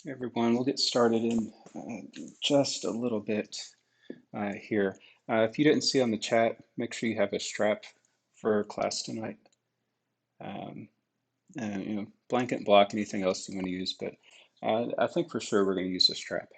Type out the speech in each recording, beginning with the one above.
Everyone, we'll get started in just a little bit here. If you didn't see on the chat, make sure you have a strap for class tonight. And blanket and block, anything else you want to use, but I think for sure we're going to use a strap.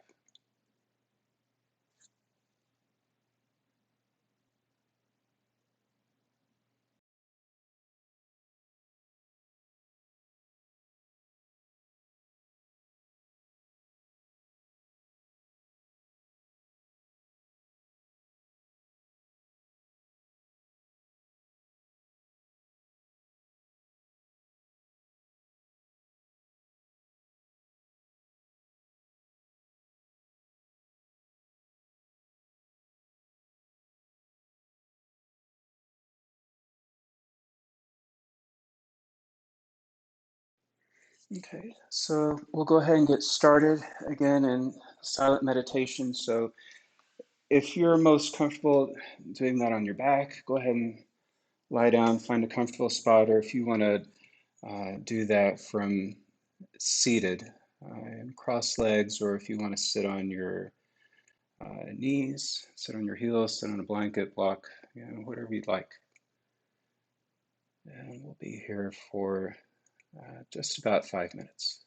Okay, so we'll go ahead and get started again in silent meditation. So if you're most comfortable doing that on your back, go ahead and lie down, find a comfortable spot, or if you want to do that from seated and cross legs, or if you want to sit on your knees, sit on your heels, sit on a blanket, block, whatever you'd like. And we'll be here for just about 5 minutes.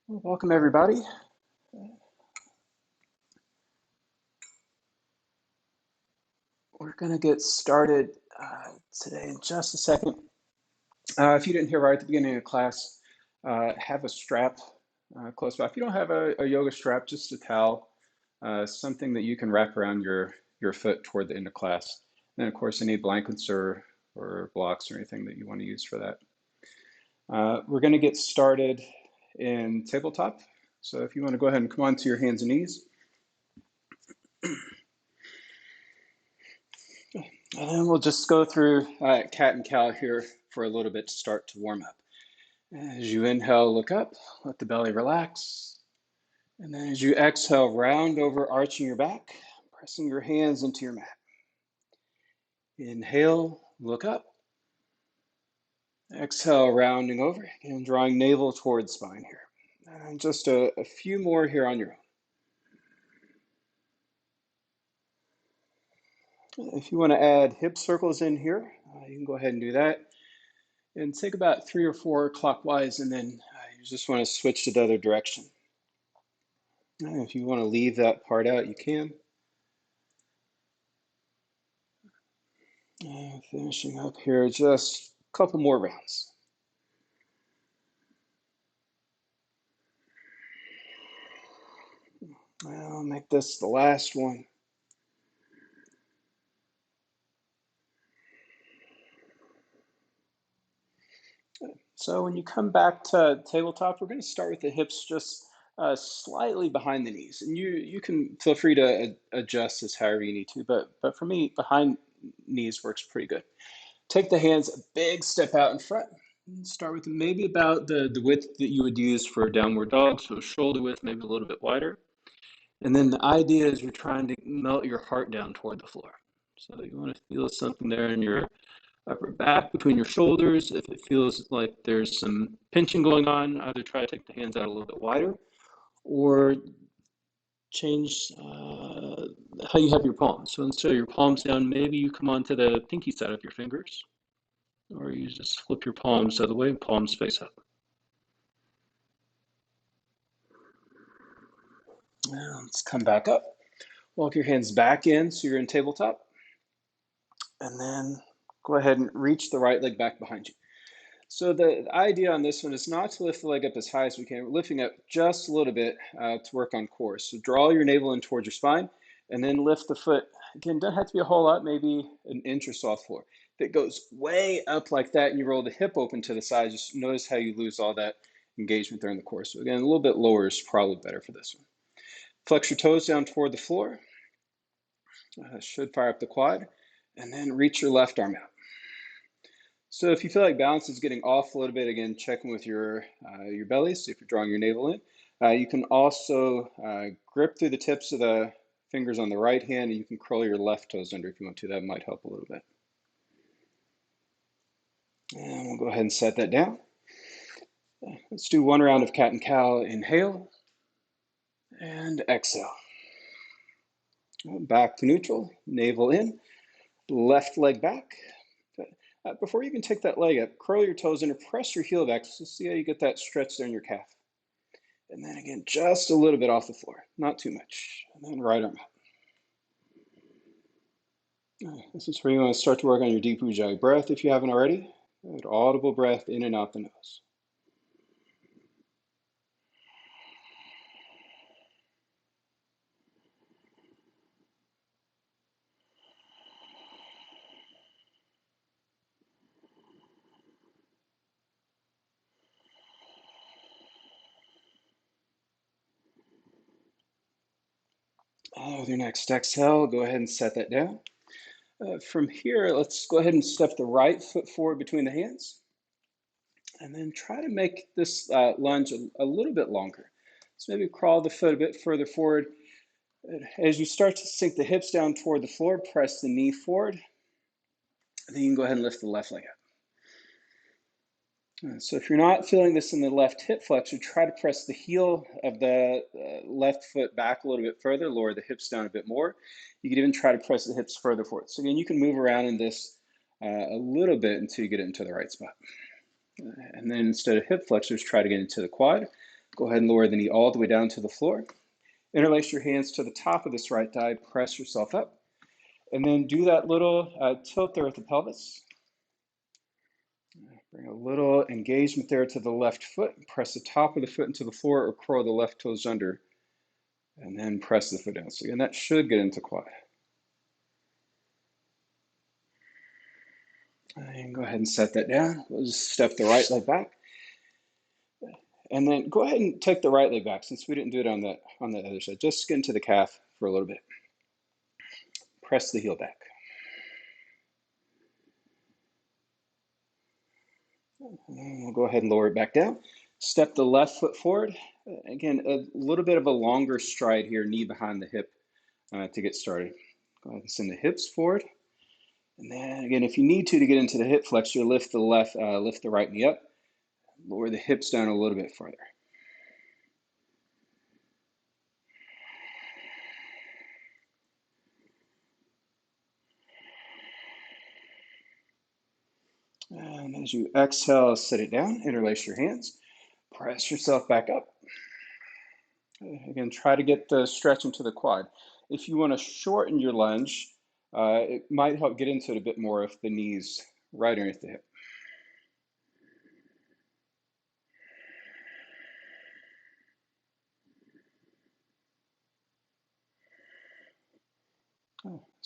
Welcome, everybody. We're going to get started today in just a second. If you didn't hear right at the beginning of class, have a strap close by. If you don't have a yoga strap, just a towel, something that you can wrap around your foot toward the end of class. And then, of course, any blankets or blocks or anything that you want to use for that. We're going to get started in tabletop. So if you want to go ahead and come onto your hands and knees. And then we'll just go through cat and cow here for a little bit to start to warm up. As you inhale, look up, let the belly relax. And then as you exhale, round over, arching your back, pressing your hands into your mat. Inhale, look up. Exhale, rounding over, and drawing navel towards spine here. And just a few more here on your own. If you want to add hip circles in here, you can go ahead and do that. And take about 3 or 4 clockwise, and then you just want to switch to the other direction. And if you want to leave that part out, you can. And finishing up here, just a couple more rounds. I'll make this the last one. So when you come back to tabletop, we're going to start with the hips just slightly behind the knees. And you can feel free to adjust this however you need to, but for me, behind knees works pretty good. Take the hands a big step out in front. Start with maybe about the width that you would use for a downward dog, so shoulder width, maybe a little bit wider. And then the idea is you're trying to melt your heart down toward the floor. So you want to feel something there in your upper back between your shoulders. If it feels like there's some pinching going on, either try to take the hands out a little bit wider or change how you have your palms. So instead of your palms down, maybe you come onto the pinky side of your fingers, or you just flip your palms the other way, palms face up. Now let's come back up. Walk your hands back in so you're in tabletop. And then go ahead and reach the right leg back behind you. So the idea on this one is not to lift the leg up as high as we can. We're lifting up just a little bit to work on core. So draw your navel in towards your spine and then lift the foot. Again, doesn't have to be a whole lot, maybe an inch or so off the floor. If it goes way up like that and you roll the hip open to the side, just notice how you lose all that engagement there in the core. So again, a little bit lower is probably better for this one. Flex your toes down toward the floor. Should fire up the quad. And then reach your left arm out. So if you feel like balance is getting off a little bit, again, checking with your belly, so if you're drawing your navel in. You can also grip through the tips of the fingers on the right hand, and you can curl your left toes under if you want to. That might help a little bit. And we'll go ahead and set that down. Let's do one round of cat and cow. Inhale and exhale. Back to neutral, navel in, left leg back. Before you even take that leg up, curl your toes under, press your heel back to see how you get that stretch there in your calf. And then again, just a little bit off the floor, not too much. And then right arm out. This is where you want to start to work on your deep Ujjayi breath if you haven't already. Good audible breath in and out the nose. With your next exhale, go ahead and set that down. From here, let's go ahead and step the right foot forward between the hands. And then try to make this lunge a little bit longer. So maybe crawl the foot a bit further forward. As you start to sink the hips down toward the floor, press the knee forward. And then you can go ahead and lift the left leg up. So if you're not feeling this in the left hip flexor, try to press the heel of the left foot back a little bit further, lower the hips down a bit more. You can even try to press the hips further forward. So again, you can move around in this a little bit until you get it into the right spot. And then instead of hip flexors, try to get into the quad. Go ahead and lower the knee all the way down to the floor. Interlace your hands to the top of this right thigh, press yourself up, and then do that little tilt there with the pelvis. Bring a little engagement there to the left foot. Press the top of the foot into the floor or curl the left toes under, and then press the foot down. So again, that should get into quad. And go ahead and set that down. We'll just step the right leg back. And then go ahead and take the right leg back since we didn't do it on the other side. Just get into the calf for a little bit. Press the heel back. And we'll go ahead and lower it back down. Step the left foot forward. Again, a little bit of a longer stride here, knee behind the hip to get started. Go ahead and send the hips forward. And then again, if you need to get into the hip flexor, lift the right knee up. Lower the hips down a little bit farther. And as you exhale, sit it down, interlace your hands, press yourself back up. Again, try to get the stretch into the quad. If you want to shorten your lunge, it might help get into it a bit more if the knee's right underneath the hip.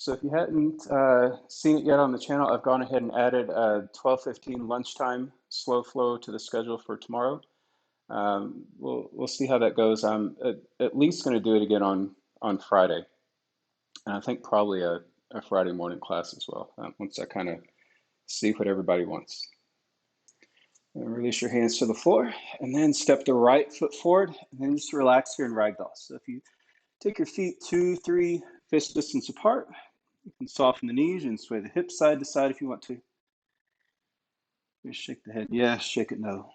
So if you hadn't seen it yet on the channel, I've gone ahead and added a 12:15 lunchtime slow flow to the schedule for tomorrow. We'll see how that goes. I'm at least going to do it again on Friday, and I think probably a Friday morning class as well. Once I kind of see what everybody wants. And release your hands to the floor, and then step the right foot forward, and then just relax here in ragdoll. So if you take your feet 2-3 fist distance apart, you can soften the knees and sway the hips side to side if you want to. Just shake the head yes, shake it no.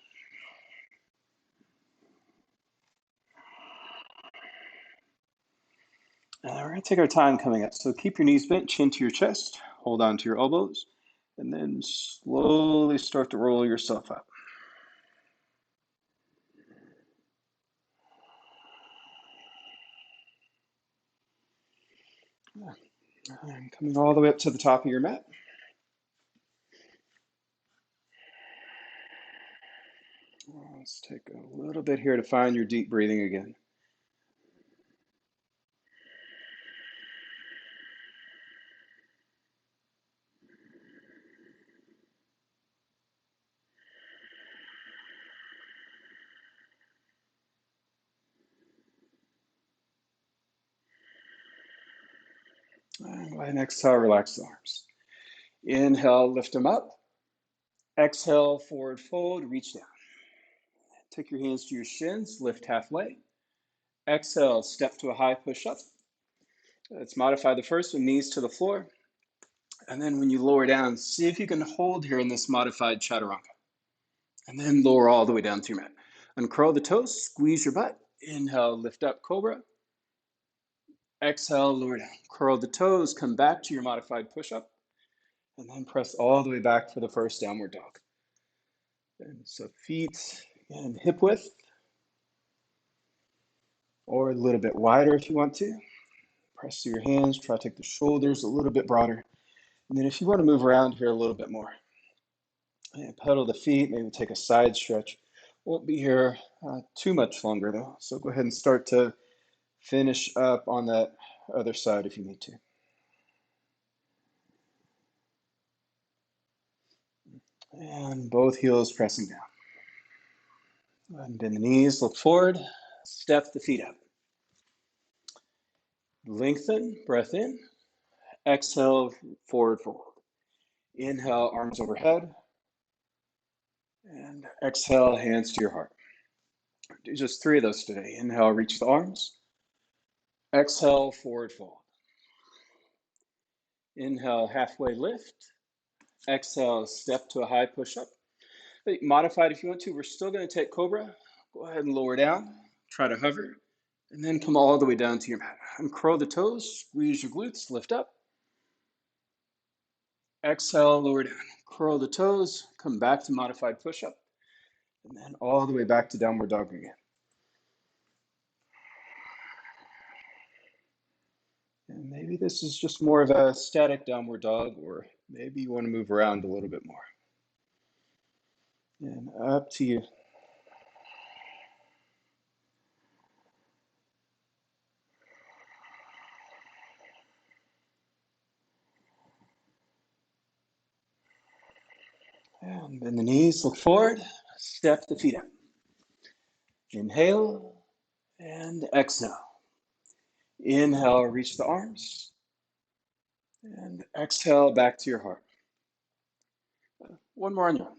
We're going to take our time coming up. So keep your knees bent, chin to your chest, hold on to your elbows, and then slowly start to roll yourself up. And coming all the way up to the top of your mat. Let's take a little bit here to find your deep breathing again. And go ahead and exhale, relax the arms. Inhale, lift them up. Exhale, forward fold, reach down. Take your hands to your shins, lift halfway. Exhale, step to a high push-up. Let's modify the first one, knees to the floor. And then when you lower down, see if you can hold here in this modified chaturanga. And then lower all the way down to your mat. Uncurl the toes, squeeze your butt. Inhale, lift up, cobra. Exhale, lower down. Curl the toes, come back to your modified push-up. And then press all the way back for the first downward dog. And so feet and hip width. Or a little bit wider if you want to. Press through your hands, try to take the shoulders a little bit broader. And then if you want to move around here a little bit more, and pedal the feet, maybe take a side stretch. Won't be here too much longer though. So go ahead and start to finish up on that other side if you need to. And both heels pressing down. And bend the knees, look forward, step the feet up. Lengthen, breath in. Exhale, forward fold. Inhale, arms overhead. And exhale, hands to your heart. Do just 3 of those today. Inhale, reach the arms. Exhale, forward fold. Inhale, halfway lift. Exhale, step to a high push-up. Modify it if you want to. We're still going to take cobra. Go ahead and lower down. Try to hover. And then come all the way down to your mat. Uncurl the toes. Squeeze your glutes. Lift up. Exhale, lower down. Curl the toes. Come back to modified push-up. And then all the way back to downward dog again. Maybe this is just more of a static downward dog, or maybe you want to move around a little bit more. And up to you. And bend the knees, look forward, step the feet up. Inhale and exhale. Inhale, reach the arms. And exhale back to your heart. One more on your own.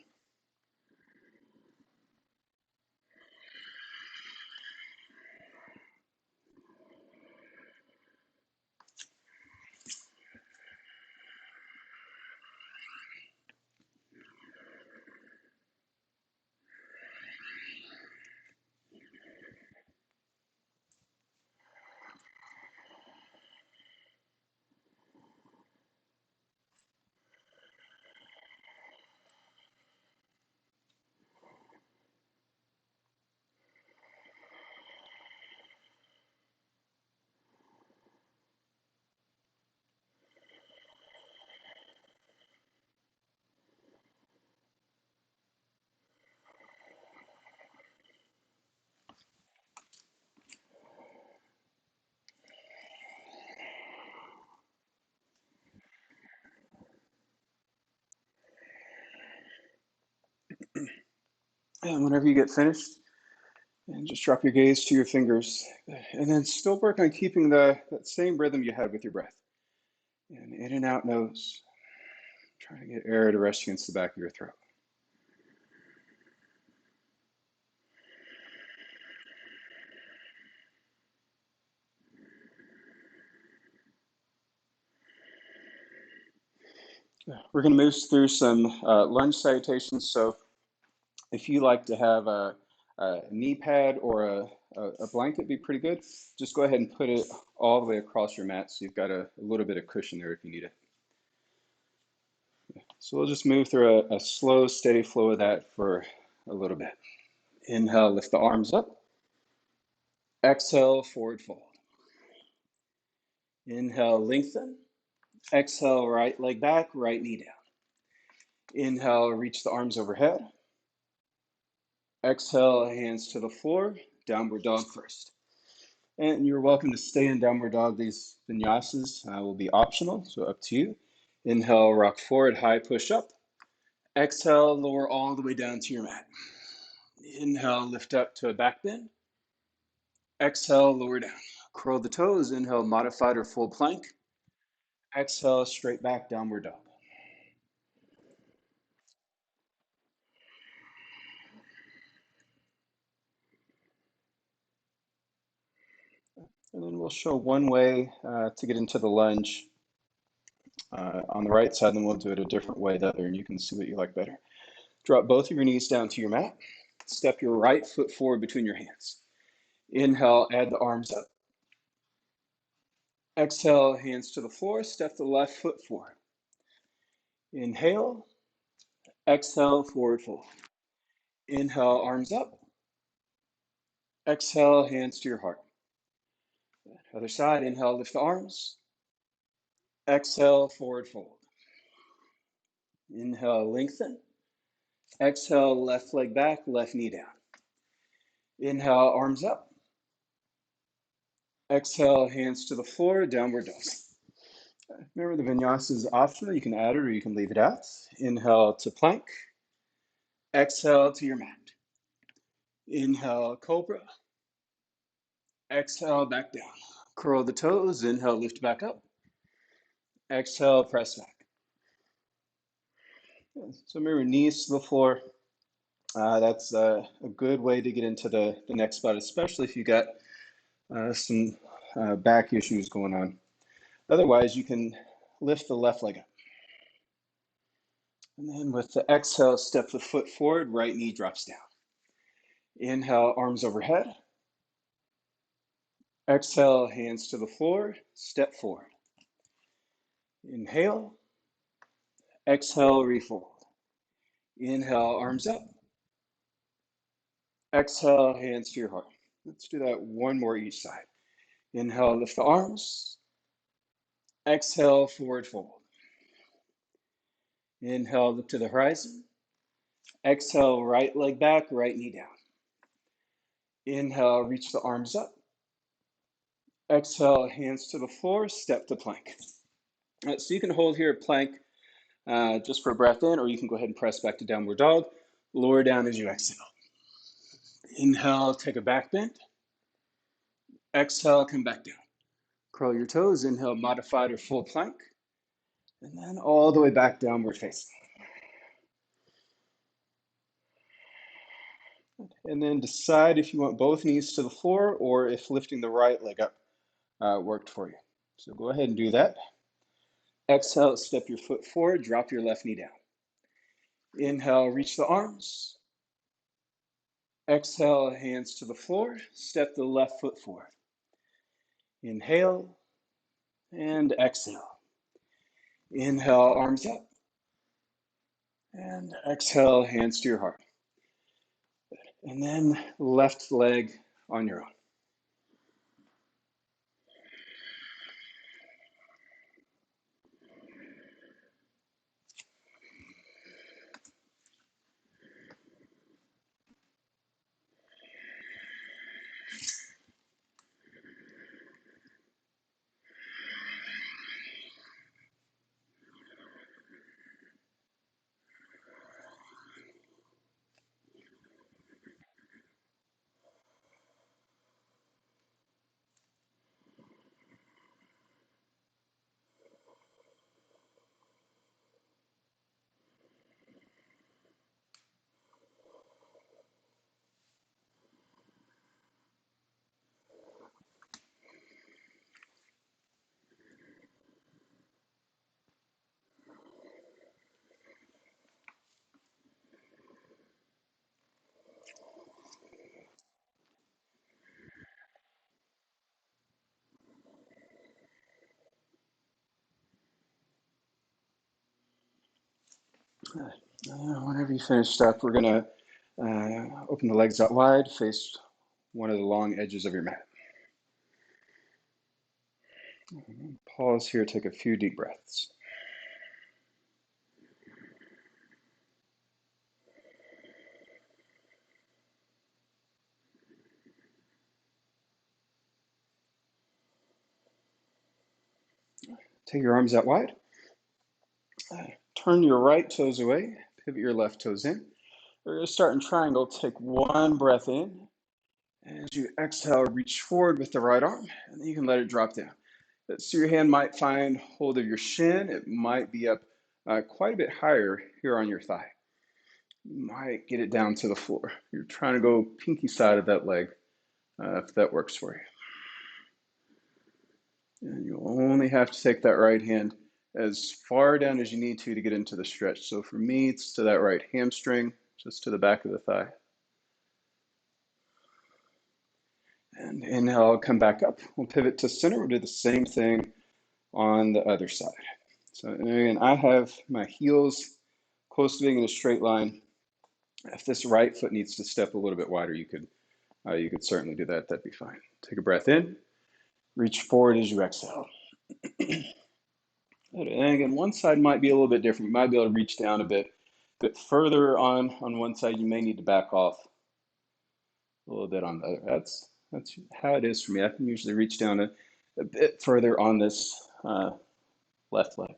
And whenever you get finished, and just drop your gaze to your fingers. And then still work on keeping that same rhythm you had with your breath. And in and out nose. Trying to get air to rest against the back of your throat. We're going to move through some lunge salutations. So if you like to have a knee pad or a blanket, be pretty good. Just go ahead and put it all the way across your mat so you've got a little bit of cushion there if you need it. So we'll just move through a slow, steady flow of that for a little bit. Inhale, lift the arms up. Exhale, forward fold. Inhale, lengthen. Exhale, right leg back, right knee down. Inhale, reach the arms overhead. Exhale, hands to the floor, downward dog first. And you're welcome to stay in downward dog. These vinyasas will be optional, so up to you. Inhale, rock forward, high push up. Exhale, lower all the way down to your mat. Inhale, lift up to a back bend. Exhale, lower down. Curl the toes. Inhale, modified or full plank. Exhale, straight back, downward dog. And then we'll show one way to get into the lunge on the right side, and then we'll do it a different way the other, and you can see what you like better. Drop both of your knees down to your mat. Step your right foot forward between your hands. Inhale, add the arms up. Exhale, hands to the floor. Step the left foot forward. Inhale. Exhale, forward fold. Inhale, arms up. Exhale, hands to your heart. Other side, inhale, lift the arms. Exhale, forward fold. Inhale, lengthen. Exhale, left leg back, left knee down. Inhale, arms up. Exhale, hands to the floor, downward dog. Remember, the vinyasa is optional. You can add it or you can leave it out. Inhale to plank. Exhale to your mat. Inhale, cobra. Exhale, back down. Curl the toes. Inhale, lift back up. Exhale, press back. So remember, knees to the floor. That's a good way to get into the next spot, especially if you got some back issues going on. Otherwise, you can lift the left leg up. And then with the exhale, step the foot forward, right knee drops down. Inhale, arms overhead. Exhale, hands to the floor, step forward. Inhale. Exhale, refold. Inhale, arms up. Exhale, hands to your heart. Let's do that one more each side. Inhale, lift the arms. Exhale, forward fold. Inhale, look to the horizon. Exhale, right leg back, right knee down. Inhale, reach the arms up. Exhale, hands to the floor, step to plank. So you can hold here at plank just for a breath in, or you can go ahead and press back to downward dog. Lower down as you exhale. Inhale, take a back bend. Exhale, come back down. Curl your toes. Inhale, modified or full plank. And then all the way back, downward facing. And then decide if you want both knees to the floor or if lifting the right leg up worked for you. So go ahead and do that. Exhale, step your foot forward, drop your left knee down. Inhale, reach the arms. Exhale, hands to the floor, step the left foot forward. Inhale and exhale. Inhale, arms up. And exhale, hands to your heart. And then left leg on your own. Whenever you finished up, we're going to open the legs out wide, face one of the long edges of your mat. Pause here, take a few deep breaths. Take your arms out wide. Turn your right toes away, pivot your left toes in. We're going to start in triangle. Take one breath in. As you exhale, reach forward with the right arm, and then you can let it drop down. So your hand might find hold of your shin. It might be up quite a bit higher here on your thigh. You might get it down to the floor. You're trying to go pinky side of that leg, if that works for you. And you'll only have to take that right hand as far down as you need to get into the stretch. So for me, it's to that right hamstring, just to the back of the thigh. And inhale, come back up. We'll pivot to center. We'll do the same thing on the other side. So again, I have my heels close to being in a straight line. If this right foot needs to step a little bit wider, you could certainly do that. That'd be fine. Take a breath in. Reach forward as you exhale. And again, one side might be a little bit different. You might be able to reach down a bit further on one side. You may need to back off a little bit on the other. That's how it is for me. I can usually reach down a bit further on this left leg.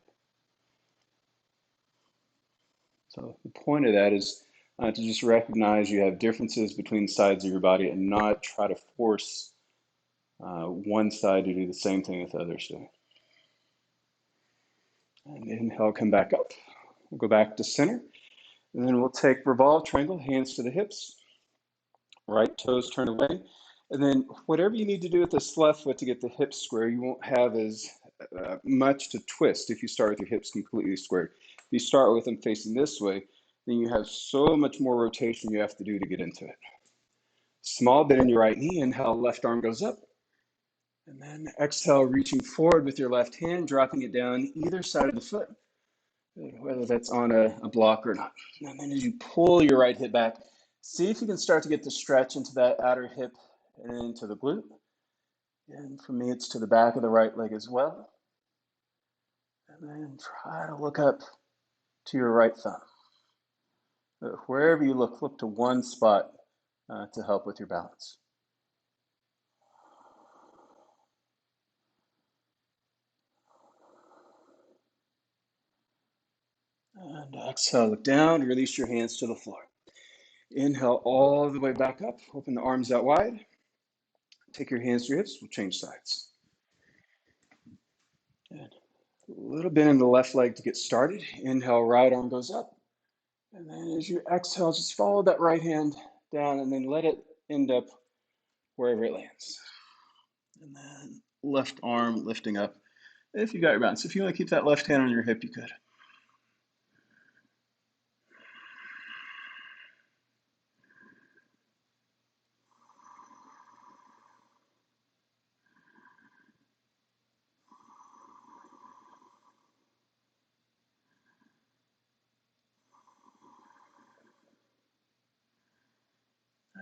So the point of that is to just recognize you have differences between sides of your body and not try to force one side to do the same thing that the others do. And inhale, come back up. We'll go back to center. And then we'll take revolve triangle, hands to the hips, right toes turn away. And then whatever you need to do with this left foot to get the hips square, you won't have as much to twist if you start with your hips completely squared. If you start with them facing this way, then you have so much more rotation you have to do to get into it. Small bit in your right knee, inhale, left arm goes up. And then exhale, reaching forward with your left hand, dropping it down either side of the foot, whether that's on a block or not. And then as you pull your right hip back, see if you can start to get the stretch into that outer hip and into the glute. And for me, it's to the back of the right leg as well. And then try to look up to your right thumb. Wherever you look to one spot to help with your balance. And exhale, look down, release your hands to the floor. Inhale all the way back up, open the arms out wide. Take your hands to your hips, we'll change sides. Good. A little bit in the left leg to get started. Inhale, right arm goes up. And then as you exhale, just follow that right hand down and then let it end up wherever it lands. And then left arm lifting up. If you got your balance, if you want to keep that left hand on your hip, you could.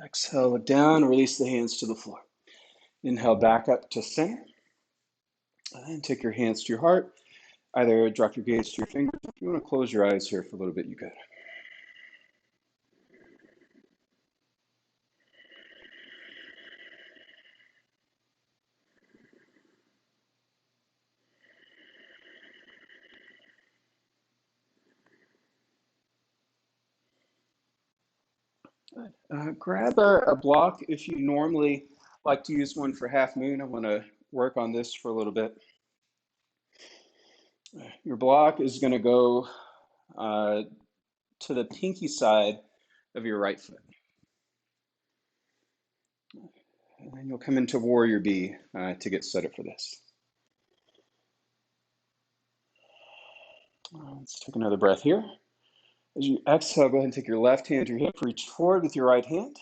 Exhale, look down, release the hands to the floor. Inhale, back up to center. And then take your hands to your heart. Either drop your gaze to your fingers. If you want to close your eyes here for a little bit, you could. Grab a block if you normally like to use one for half moon. I want to work on this for a little bit. Your block is going to go to the pinky side of your right foot. And then you'll come into Warrior B to get set up for this. Let's take another breath here. As you exhale, go ahead and take your left hand to your hip, reach forward with your right hand.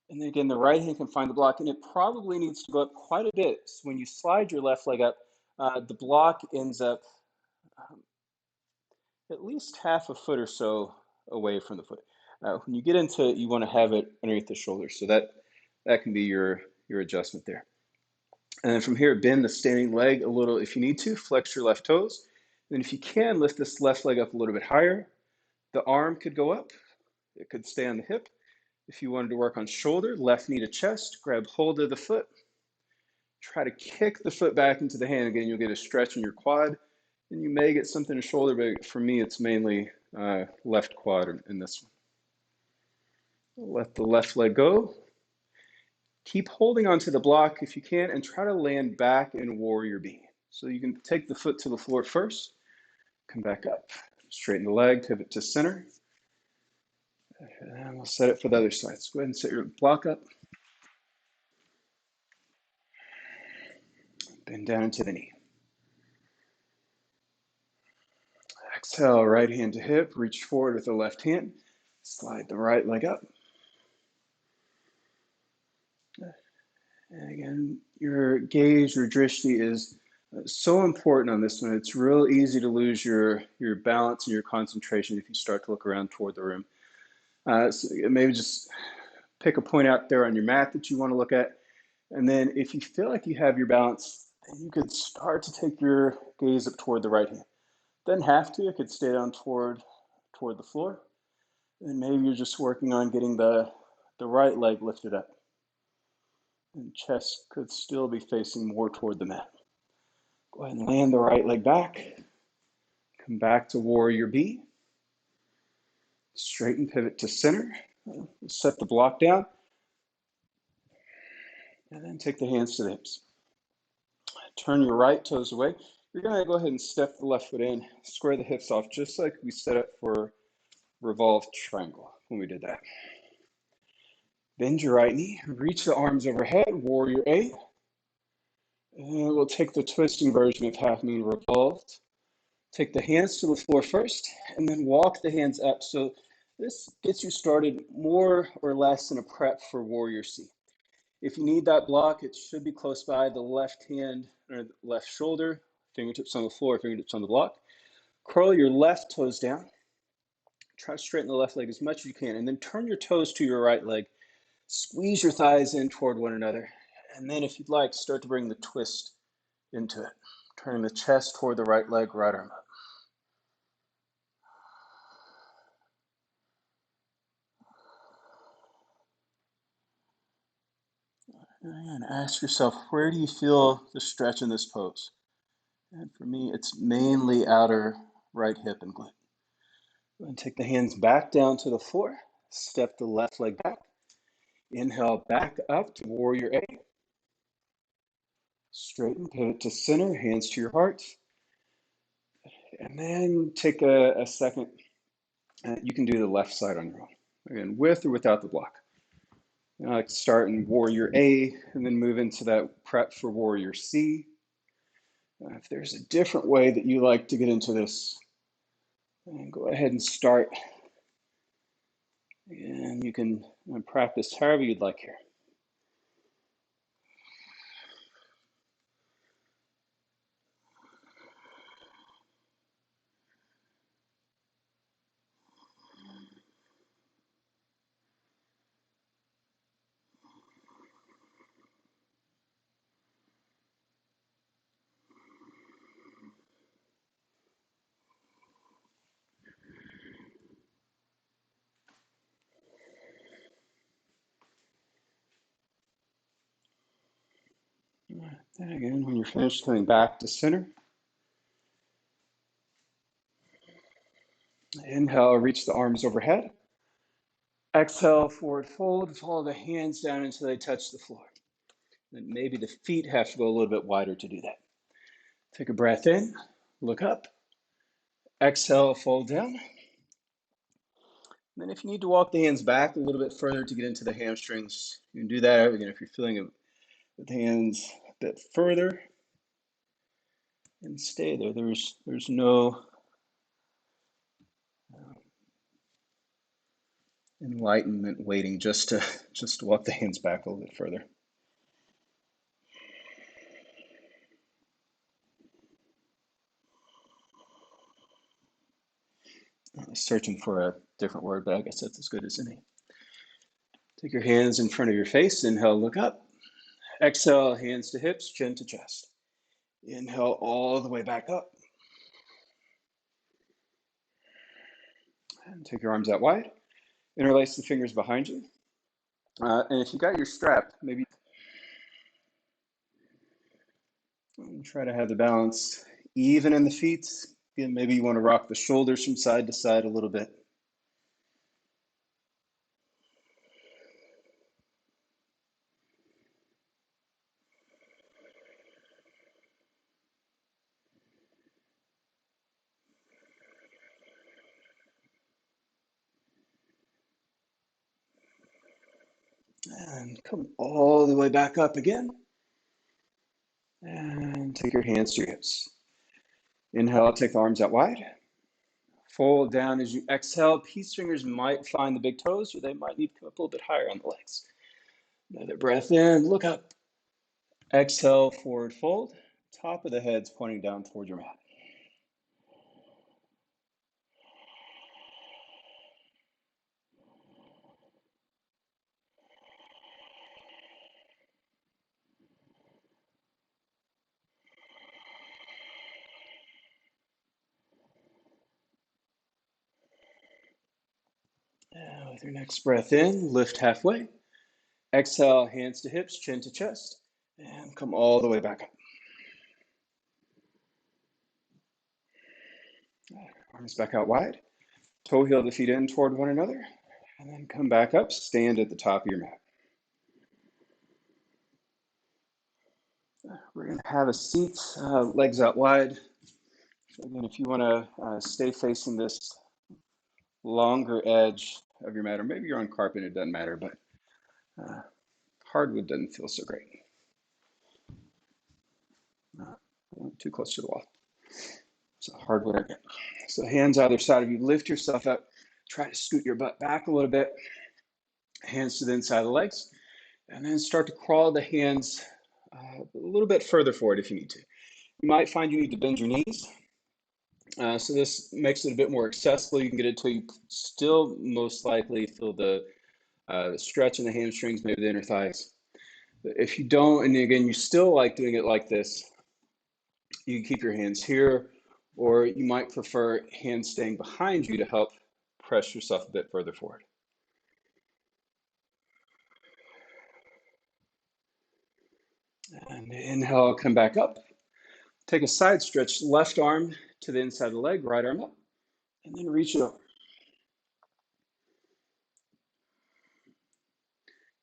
And then again, the right hand can find the block, and it probably needs to go up quite a bit. So when you slide your left leg up, the block ends up at least half a foot or so away from the foot. When you get into it, you want to have it underneath the shoulder. So that can be your adjustment there. And then from here, bend the standing leg a little if you need to. Flex your left toes. And if you can, lift this left leg up a little bit higher. The arm could go up. It could stay on the hip. If you wanted to work on shoulder, left knee to chest, grab hold of the foot. Try to kick the foot back into the hand. Again, you'll get a stretch in your quad. And you may get something in shoulder, but for me, it's mainly left quad in this one. Let the left leg go. Keep holding onto the block if you can, and try to land back in Warrior B. So you can take the foot to the floor first, come back up, straighten the leg, pivot to center. And we'll set it for the other side. So go ahead and set your block up. Bend down into the knee. Exhale, right hand to hip, reach forward with the left hand. Slide the right leg up. And again, your gaze, your drishti is so important on this one. It's real easy to lose your balance and your concentration if you start to look around toward the room. So maybe just pick a point out there on your mat that you want to look at. And then if you feel like you have your balance, then you could start to take your gaze up toward the right hand. Doesn't have to, it could stay down toward the floor. And maybe you're just working on getting the right leg lifted up. And chest could still be facing more toward the mat. Go ahead and land the right leg back. Come back to Warrior B. Straighten, pivot to center. Set the block down. And then take the hands to the hips. Turn your right toes away. You're going to go ahead and step the left foot in. Square the hips off just like we set up for revolved triangle when we did that. Bend your right knee. Reach the arms overhead. Warrior A. And we'll take the twisting version of half moon revolved. Take the hands to the floor first, and then walk the hands up. So this gets you started more or less in a prep for Warrior C. If you need that block, it should be close by the left hand or the left shoulder, fingertips on the floor, fingertips on the block. Curl your left toes down. Try to straighten the left leg as much as you can, and then turn your toes to your right leg. Squeeze your thighs in toward one another. And then if you'd like, start to bring the twist into it. Turning the chest toward the right leg, right arm up. And ask yourself, where do you feel the stretch in this pose? And for me, it's mainly outer right hip and glute. And take the hands back down to the floor. Step the left leg back. Inhale back up to warrior A. Straighten, pivot to center, hands to your heart. And then take a second. You can do the left side on your own. Again, with or without the block. I like to start in warrior A and then move into that prep for warrior C. If there's a different way that you like to get into this, go ahead and start. And you can practice however you'd like here. And again, when you're finished, coming back to center. Inhale, reach the arms overhead. Exhale, forward fold. Follow the hands down until they touch the floor. And maybe the feet have to go a little bit wider to do that. Take a breath in, look up. Exhale, fold down. And then if you need to walk the hands back a little bit further to get into the hamstrings, you can do that. Again, if you're feeling it with the hands a bit further, and stay there. There's no enlightenment waiting just to walk the hands back a little bit further. Searching for a different word, but I guess that's as good as any. Take your hands in front of your face. Inhale, look up. Exhale, hands to hips, chin to chest. Inhale all the way back up. And take your arms out wide. Interlace the fingers behind you. And if you got your strap, maybe try to have the balance even in the feet. Again, maybe you want to rock the shoulders from side to side a little bit. And come all the way back up again. And take your hands to your hips. Inhale, take the arms out wide. Fold down as you exhale. Peace fingers might find the big toes, or they might need to come up a little bit higher on the legs. Another breath in, look up. Exhale, forward fold. Top of the head's pointing down toward your mat. And with your next breath in, lift halfway. Exhale, hands to hips, chin to chest, and come all the way back up. Arms back out wide. Toe heel the feet in toward one another, and then come back up, stand at the top of your mat. We're going to have a seat, legs out wide. So again, if you want to stay facing this longer edge of your mat, or maybe you're on carpet, it doesn't matter, but hardwood doesn't feel so great. Too close to the wall. So hardwood again. So hands either side of you, lift yourself up, try to scoot your butt back a little bit, hands to the inside of the legs, and then start to crawl the hands a little bit further forward if you need to. You might find you need to bend your knees. So this makes it a bit more accessible. You can get it till you still most likely feel the stretch in the hamstrings, maybe the inner thighs. But if you don't, and again, you still like doing it like this, You can keep your hands here, or you might prefer hands staying behind you to help press yourself a bit further forward. And inhale, come back up. Take a side stretch, left arm to the inside of the leg, right arm up, and then reach it over.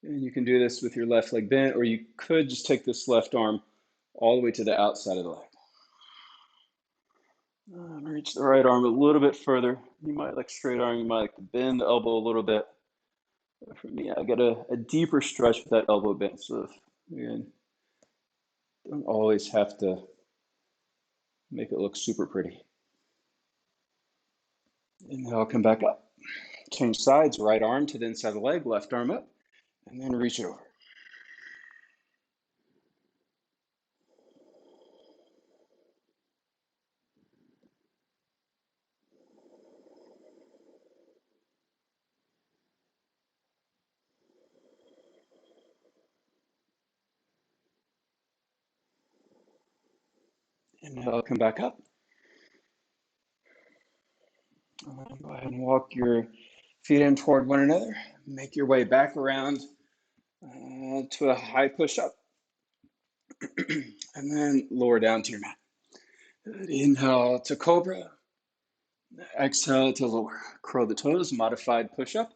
And you can do this with your left leg bent, or you could just take this left arm all the way to the outside of the leg. Reach the right arm a little bit further. You might like straight arm, you might like to bend the elbow a little bit. For me, I get a deeper stretch with that elbow bent. So again, don't always have to make it look super pretty. Inhale, come back up. Change sides, right arm to the inside of the leg, left arm up, and then reach it over. Inhale, come back up. Go ahead and walk your feet in toward one another. Make your way back around to a high push-up. And then lower down to your mat. Inhale to cobra. Exhale to lower. Curl the toes, modified push-up.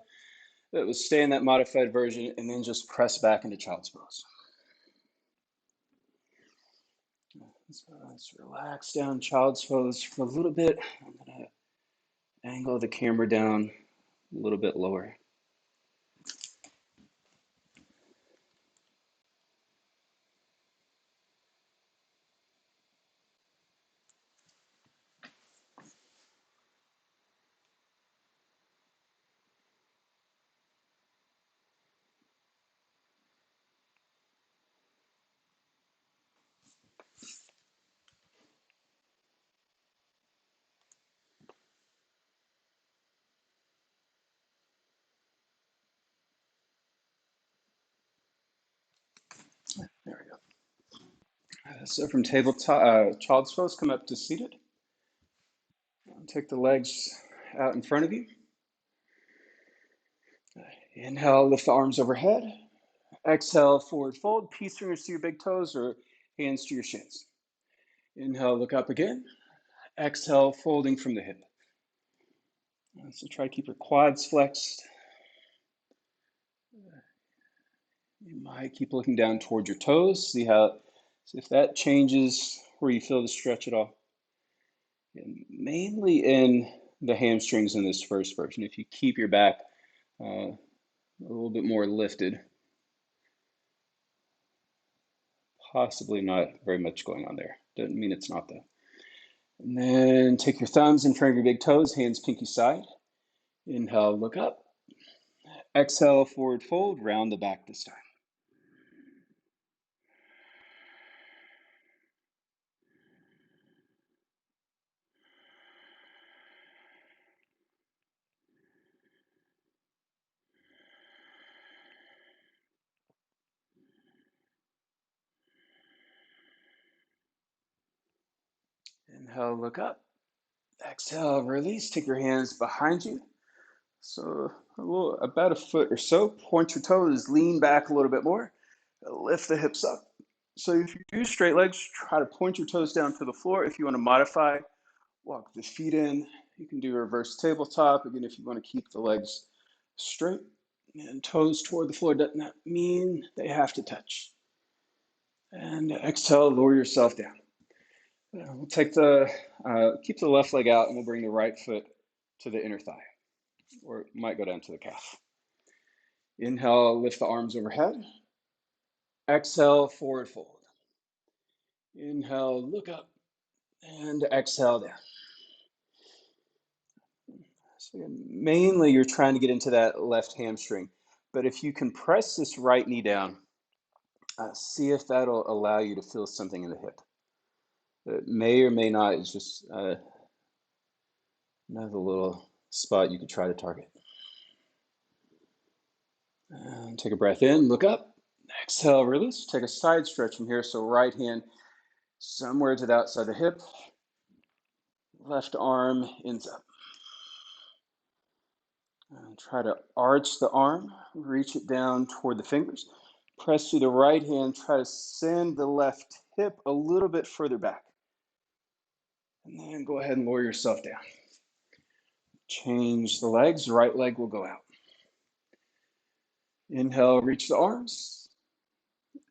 It will stay in that modified version and then just press back into child's pose. So let's relax down child's pose for a little bit. I'm going to angle the camera down a little bit lower. There we go. So from tabletop, child's pose, come up to seated. Take the legs out in front of you. Inhale, lift the arms overhead. Exhale, forward fold. Peace fingers to your big toes or hands to your shins. Inhale, look up again. Exhale, folding from the hip. So try to keep your quads flexed. You might keep looking down toward your toes. See if that changes where you feel the stretch at all. And mainly in the hamstrings in this first version. If you keep your back a little bit more lifted, possibly not very much going on there. Doesn't mean it's not though. And then take your thumbs in front of your big toes, hands pinky side. Inhale, look up. Exhale, forward fold, round the back this time. Inhale, look up. Exhale, release. Take your hands behind you. So about a foot or so. Point your toes, lean back a little bit more. Lift the hips up. So if you do straight legs, try to point your toes down to the floor. If you want to modify, walk the feet in. You can do a reverse tabletop. Again, if you want to keep the legs straight and toes toward the floor, doesn't that mean they have to touch? And exhale, lower yourself down. We'll take keep the left leg out and we'll bring the right foot to the inner thigh, or it might go down to the calf. Inhale, lift the arms overhead. Exhale, forward fold. Inhale, look up, and exhale down. So again, mainly you're trying to get into that left hamstring, but if you can press this right knee down, see if that'll allow you to feel something in the hip. It may or may not. It's just another little spot you could try to target. And take a breath in, look up, exhale, release. Take a side stretch from here. So right hand somewhere to the outside of the hip. Left arm ends up. And try to arch the arm, reach it down toward the fingers. Press through the right hand, try to send the left hip a little bit further back. And then go ahead and lower yourself down. Change the legs, right leg will go out. Inhale, reach the arms.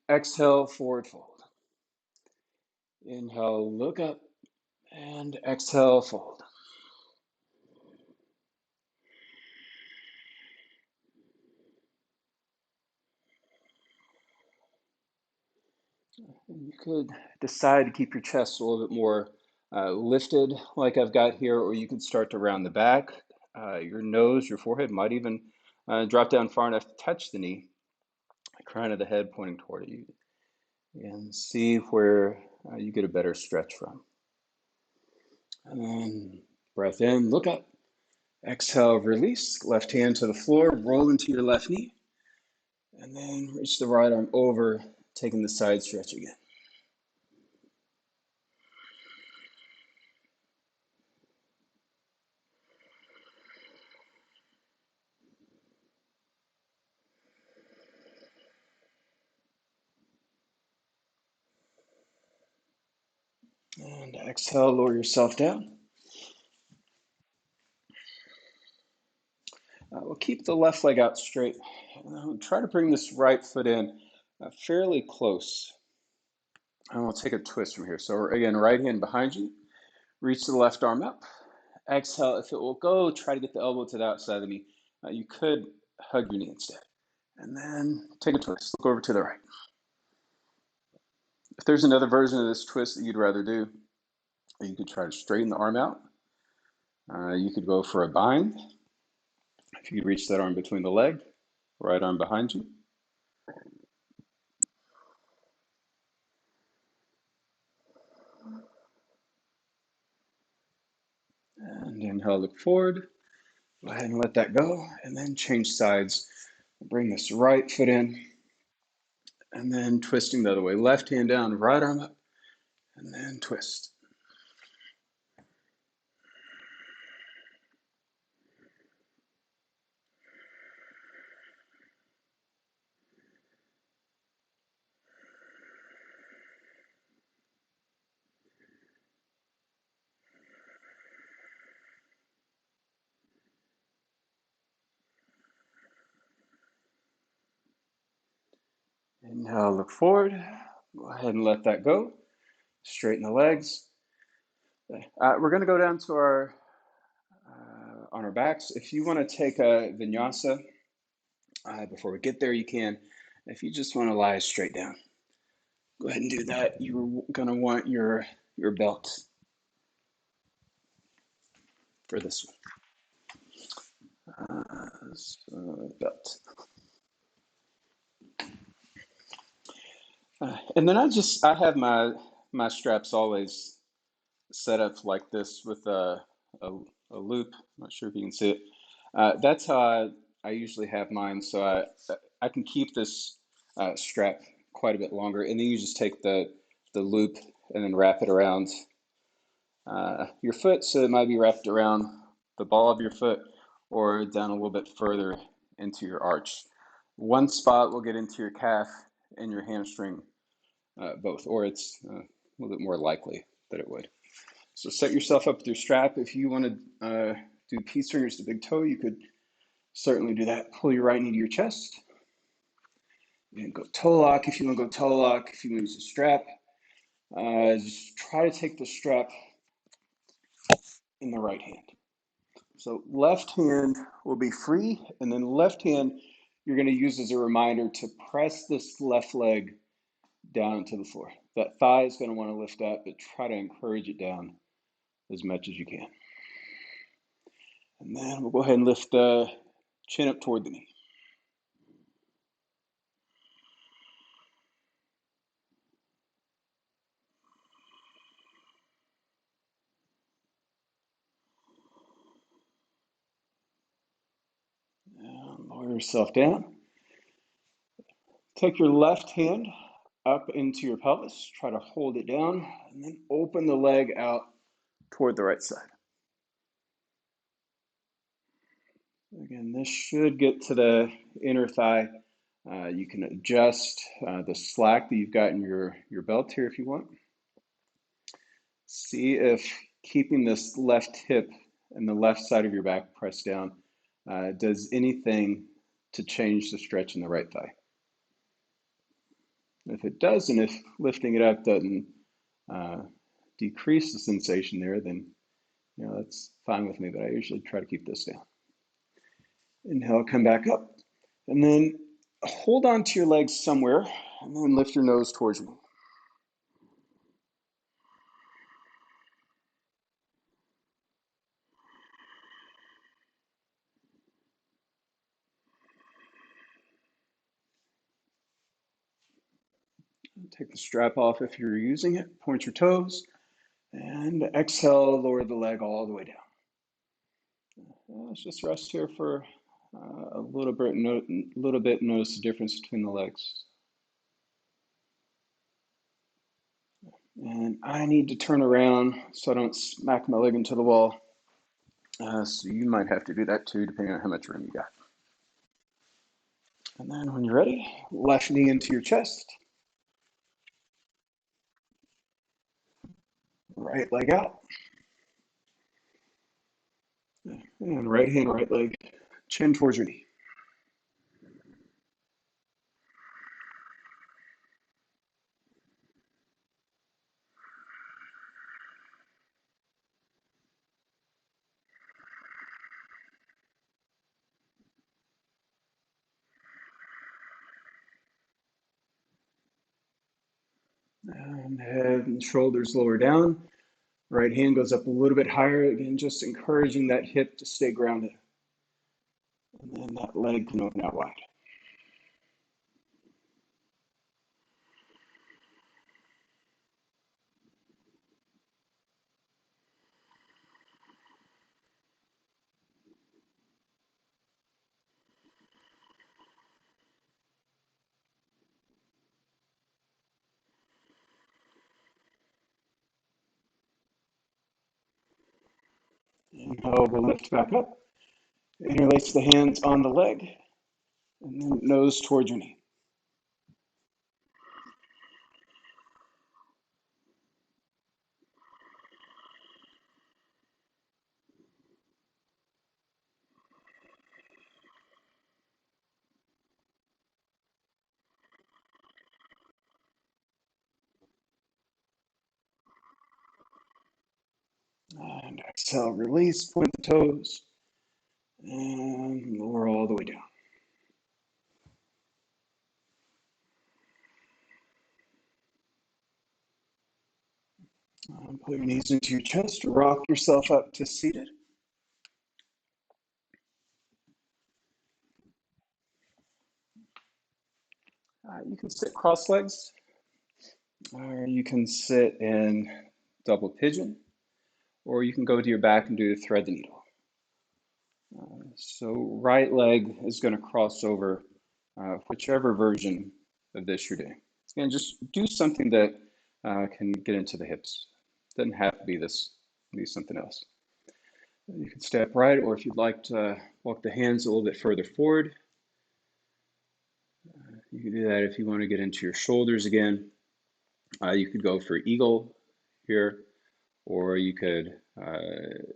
Exhale, forward fold. Inhale, look up, and exhale, fold. You could decide to keep your chest a little bit more lifted like I've got here, or you could start to round the back. Your nose, your forehead might even drop down far enough to touch the knee, crown of the head pointing toward it. And see where you get a better stretch from. And then breath in, look up. Exhale, release. Left hand to the floor, roll into your left knee. And then reach the right arm over, taking the side stretch again. And exhale, lower yourself down. We'll keep the left leg out straight. Try to bring this right foot in fairly close. And we'll take a twist from here. So again, right hand behind you. Reach the left arm up. Exhale, if it will go, try to get the elbow to the outside of the knee. You could hug your knee instead. And then take a twist. Look over to the right. If there's another version of this twist that you'd rather do, you could try to straighten the arm out. You could go for a bind. If you could reach that arm between the leg, right arm behind you. And inhale, look forward. Go ahead and let that go. And then change sides. Bring this right foot in. And then twisting the other way. Left hand down, right arm up. And then twist. Inhale, look forward. Go ahead and let that go. Straighten the legs. We're going to go down to our on our backs. If you want to take a vinyasa before we get there, you can. If you just want to lie straight down, go ahead and do that. You're going to want your belt for this one. Belt. And then I have my straps always set up like this with a loop. I'm not sure if you can see it. That's how I usually have mine. So I can keep this strap quite a bit longer. And then you just take the loop and then wrap it around your foot. So it might be wrapped around the ball of your foot or down a little bit further into your arch. One spot will get into your calf and your hamstring both, or it's a little bit more likely that it would. So set yourself up with your strap. If you want to do peace fingers to big toe, you could certainly do that. Pull your right knee to your chest. And go toe lock if you want to go toe lock. If you want to use a strap, just try to take the strap in the right hand. So left hand will be free, and then left hand you're going to use as a reminder to press this left leg down to the floor. That thigh is going to want to lift up, but try to encourage it down as much as you can. And then we'll go ahead and lift the chin up toward the knee. And lower yourself down. Take your left hand, up into your pelvis. Try to hold it down and then open the leg out toward the right side. Again, this should get to the inner thigh. You can adjust the slack that you've got in your belt here if you want. See if keeping this left hip and the left side of your back pressed down does anything to change the stretch in the right thigh. If it doesn't, if lifting it up doesn't decrease the sensation there, then that's fine with me, but I usually try to keep this down. Inhale, come back up, and then hold on to your legs somewhere, and then lift your nose towards me. Take the strap off if you're using it, point your toes, and exhale, lower the leg all the way down. Let's just rest here for a little bit, notice the difference between the legs. And I need to turn around so I don't smack my leg into the wall. So you might have to do that too, depending on how much room you got. And then when you're ready, left knee into your chest. Right leg out. And right hand, right leg, chin towards your knee. And head and shoulders lower down. Right hand goes up a little bit higher. Again, just encouraging that hip to stay grounded. And then that leg can open out wide. Inhale, we'll lift back up. Interlace the hands on the leg. And then nose towards your knee. And exhale, release, point the toes, and lower all the way down. Pull your knees into your chest, rock yourself up to seated. You can sit cross legs, or you can sit in double pigeon, or you can go to your back and do thread the needle. So right leg is going to cross over whichever version of this you're doing. Again, just do something that can get into the hips. Doesn't have to be this, be something else. You can step right, or if you'd like to walk the hands a little bit further forward, you can do that. If you want to get into your shoulders again, you could go for eagle here, or you could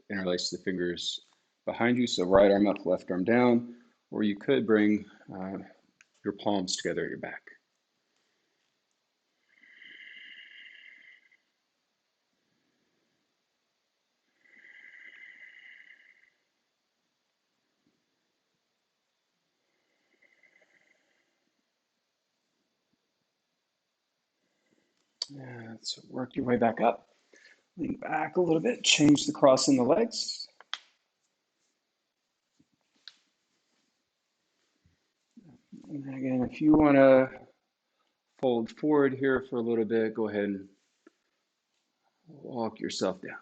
interlace the fingers behind you, so right arm up, left arm down, or you could bring your palms together at your back. So work your way back up. Lean back a little bit, change the cross in the legs. And then again, if you want to fold forward here for a little bit, go ahead and walk yourself down.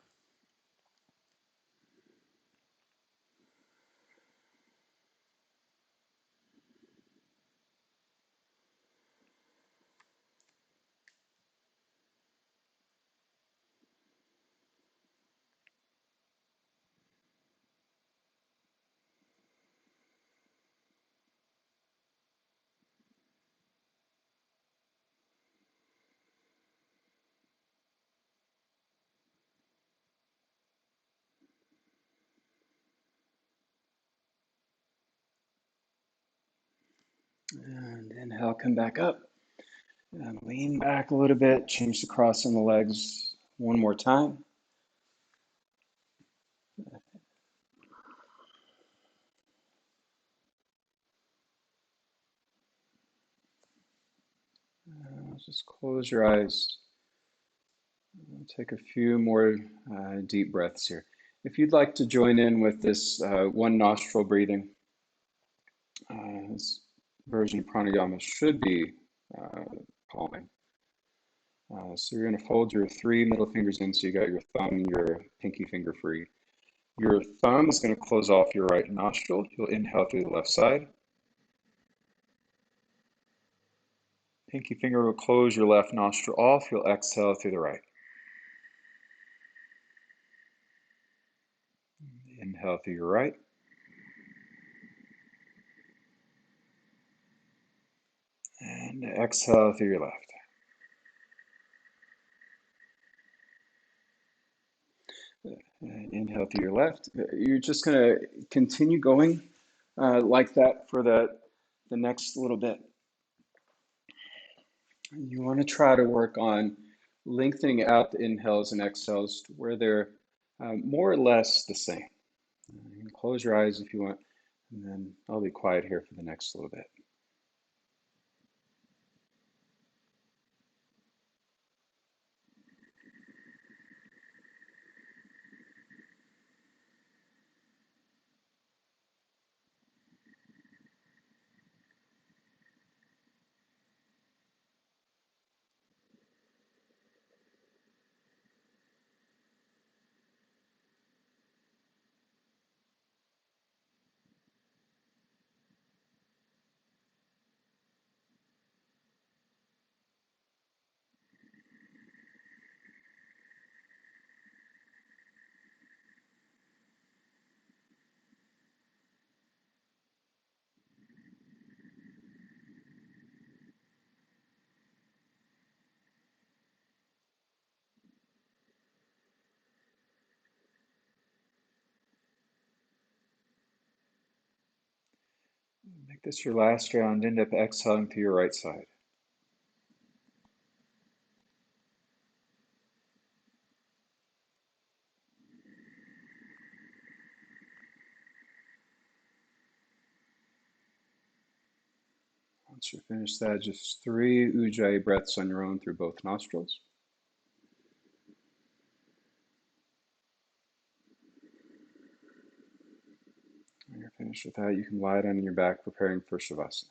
And inhale, come back up. And lean back a little bit, change the cross on the legs one more time. Just close your eyes. Take a few more deep breaths here. If you'd like to join in with this one nostril breathing, this version of pranayama should be calming. So you're going to fold your three middle fingers in, so you got your thumb and your pinky finger free. Your thumb is going to close off your right nostril. You'll inhale through the left side. Pinky finger will close your left nostril off. You'll exhale through the right. Inhale through your right. And exhale through your left. Inhale through your left. You're just going to continue going like that for the next little bit. You want to try to work on lengthening out the inhales and exhales to where they're more or less the same. You can close your eyes if you want, and then I'll be quiet here for the next little bit. Make this your last round. End up exhaling to your right side. Once you're finished that, just 3 Ujjayi breaths on your own through both nostrils. When you're finished with that, you can lie down on your back, preparing for Shavasana.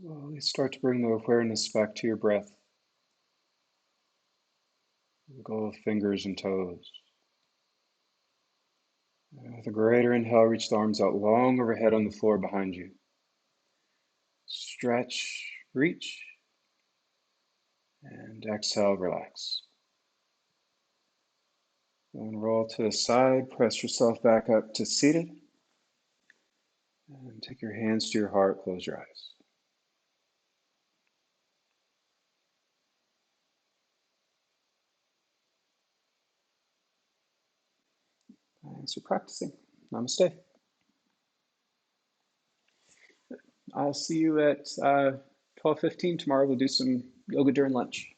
Slowly start to bring the awareness back to your breath. Go with fingers and toes. With a greater inhale, reach the arms out long overhead on the floor behind you. Stretch, reach, and exhale, relax. And roll to the side, press yourself back up to seated. And take your hands to your heart, close your eyes. Thanks for practicing. Namaste. I'll see you at 12:15 tomorrow. We'll do some yoga during lunch.